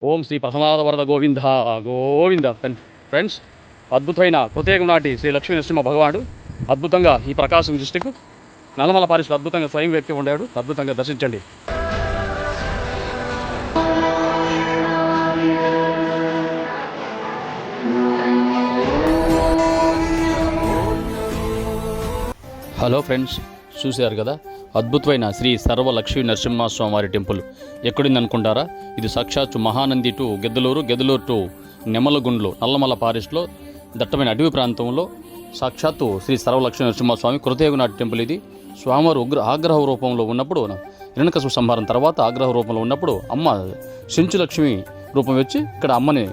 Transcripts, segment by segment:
ఓం శ్రీ ప్రసన్నాద వరద గోవింద గోవింద. ఫ్రెండ్స్, అద్భుతమైన ప్రత్యేకం నాటి శ్రీ లక్ష్మీ నరసింహ భగవానుడు అద్భుతంగా ఈ ప్రకాశం డిస్టిక్ నల్లమల పారిశ్లో అద్భుతంగా స్వయం వ్యక్తి ఉండాడు. అద్భుతంగా దర్శించండి. హలో ఫ్రెండ్స్, చూశారు కదా అద్భుతమైన శ్రీ సర్వ లక్ష్మీ నరసింహస్వామి వారి టెంపుల్ ఎక్కడుంది అనుకుంటారా? ఇది సాక్షాత్తు మహానంది టు గెద్దలూరు, గెద్దలూరు టు నెమలగుండ్లు, నల్లమల పారిస్ట్లో దట్టమైన అడవి ప్రాంతంలో సాక్షాత్తు శ్రీ సర్వ లక్ష్మీ నరసింహస్వామి కృతయుగనాటి టెంపుల్. ఇది స్వామివారు ఆగ్రహ రూపంలో ఉన్నప్పుడు, హిరణ్యకశిపు సంహారం తర్వాత ఆగ్రహ రూపంలో ఉన్నప్పుడు అమ్మ చెంచు లక్ష్మి రూపం వచ్చి ఇక్కడ అమ్మని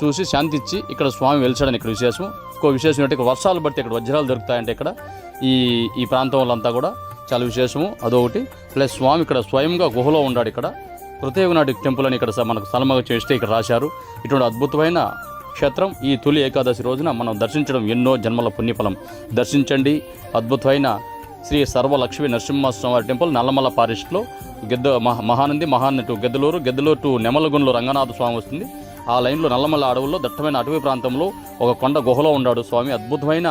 చూసి శాంతి ఇచ్చి ఇక్కడ స్వామి వెలిచాడని ఇక్కడ విశేషం. ఇంకో విశేషం ఏంటంటే ఇక్కడ వర్షాలు బట్టి ఇక్కడ వజ్రాలు దొరుకుతాయంటే ఇక్కడ ఈ ప్రాంతంలో కూడా చాలా విశేషము అదొకటి. ప్లస్ స్వామి ఇక్కడ స్వయంగా గుహలో ఉన్నాడు. ఇక్కడ కృతయుగనాటి టెంపుల్ అని ఇక్కడ మనకు స్థలమగా చేస్తే ఇక్కడ రాశారు. ఇటువంటి అద్భుతమైన క్షేత్రం ఈ తొలి ఏకాదశి రోజున మనం దర్శించడం ఎన్నో జన్మల పుణ్యఫలం. దర్శించండి. అద్భుతమైన శ్రీ సర్వ లక్ష్మీ నరసింహస్వామి టెంపుల్ నల్లమల పారిస్ట్లో మహానంది టు గెద్దలూరు, గెద్దలూరు టు నెమలగుండ్లు రంగనాథ స్వామి వస్తుంది. ఆ లైన్లో నల్లమల అడవుల్లో దట్టమైన అటవీ ప్రాంతంలో ఒక కొండ గుహలో ఉన్నాడు స్వామి. అద్భుతమైన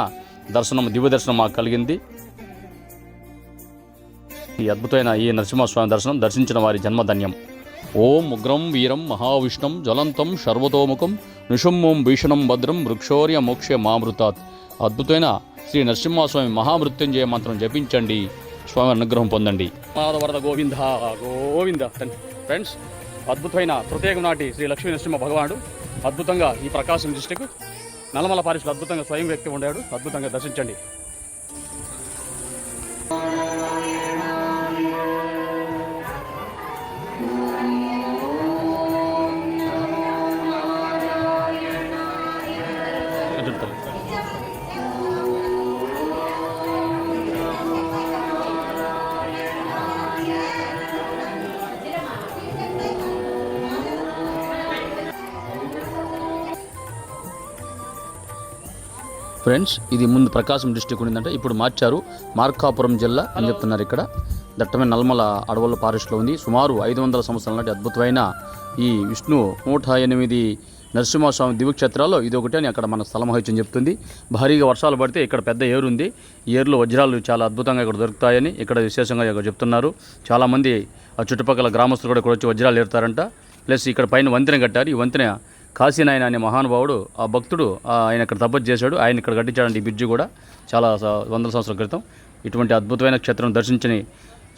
దర్శనం, దివ్య దర్శనం మాకు కలిగింది. ఈ అద్భుతమైన ఈ నరసింహస్వామి దర్శనం దర్శించిన వారి జన్మధన్యం. ఓం ఉగ్రం వీరం మహావిష్ణం జ్వలంతం సర్వతోముఖం నిశుంభం భీషణం భద్రం వృక్షోర్య మోక్ష మామృతాత్. అద్భుతమైన శ్రీ నరసింహస్వామి మహామృత్యుంజయ మంత్రం జపించండి, స్వామి అనుగ్రహం పొందండి. వరద గోవింద గోవింద. ఫ్రెండ్స్, అద్భుతమైన ప్రత్యేకం నాటి శ్రీ లక్ష్మీ నరసింహ భగవానుడు అద్భుతంగా ఈ ప్రకాశం డిస్టిక్ నల్లమల పారిశ్లో అద్భుతంగా స్వయం వ్యక్తి ఉండాడు. అద్భుతంగా దర్శించండి. ఫ్రెండ్స్, ఇది ముందు ప్రకాశం డిస్టిక్ ఉండిందంటే ఇప్పుడు మార్చారు, మార్కాపురం జిల్లా అని చెప్తున్నారు. ఇక్కడ దట్టమైన నల్లమల అడవుల ఫారెస్ట్లో ఉంది. సుమారు 500 సంవత్సరాల నాటి అద్భుతమైన ఈ విష్ణు 108 నరసింహస్వామి దివ్యక్షేత్రాల్లో ఇది ఒకటి అని అక్కడ మన స్థలమహత్యం చెప్తుంది. భారీగా వర్షాలు పడితే ఇక్కడ పెద్ద ఏరు ఉంది. ఈ ఏరులో వజ్రాలు చాలా అద్భుతంగా ఇక్కడ దొరుకుతాయని ఇక్కడ విశేషంగా ఇక్కడ చెప్తున్నారు. చాలామంది ఆ చుట్టుపక్కల గ్రామస్తులు కూడా ఇక్కడ వచ్చి వజ్రాలు ఏరుతారంట. ప్లస్ ఇక్కడ పైన వంతెన కట్టారు. ఈ వంతెన కాశీనాయన అనే మహానుభావుడు, ఆ భక్తుడు, ఆయన ఇక్కడ తపస్సు చేశాడు. ఆయన ఇక్కడ కట్టించాడండి ఈ బ్రిడ్జి కూడా చాలా 100 సంవత్సరాల క్రితం. ఇటువంటి అద్భుతమైన క్షేత్రం దర్శించని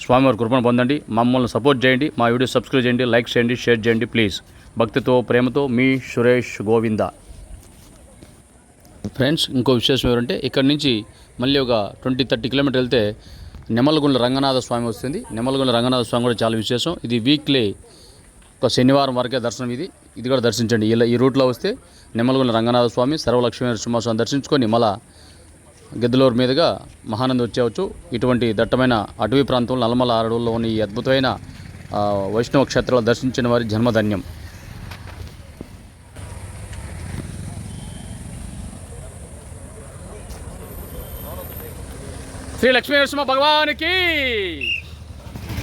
స్వామివారి కృపను పొందండి. మమ్మల్ని సపోర్ట్ చేయండి. మా వీడియో సబ్స్క్రైబ్ చేయండి, లైక్ చేయండి, షేర్ చేయండి ప్లీజ్. భక్తితో ప్రేమతో మీ సురేష్ గోవింద. ఫ్రెండ్స్, ఇంకో విశేషం ఏమంటే ఇక్కడ నుంచి మళ్ళీ ఒక 20-30 కిలోమీటర్లు వెళ్తే నెమలగుండ్ల రంగనాథ స్వామి వస్తుంది. నెమలగుండ్ల రంగనాథ స్వామి కూడా చాలా విశేషం. ఇది వీక్లీ ఒక శనివారం వరకే దర్శనం. ఇది కూడా దర్శించండి. ఈ రూట్లో వస్తే నెమలగుండ్ల రంగనాథ స్వామి, సర్వలక్ష్మీ నరసింహస్వామి దర్శించుకొని మళ్ళా గెద్దలూరు మీదుగా మహానంది వచ్చేవచ్చు. ఇటువంటి దట్టమైన అటవీ ప్రాంతంలో నల్లమల అడవుల్లో ఉన్న ఈ అద్భుతమైన వైష్ణవ క్షేత్రాలు దర్శించిన వారి జన్మధన్యం. శ్రీ లక్ష్మీ నరసింహ భగవానికి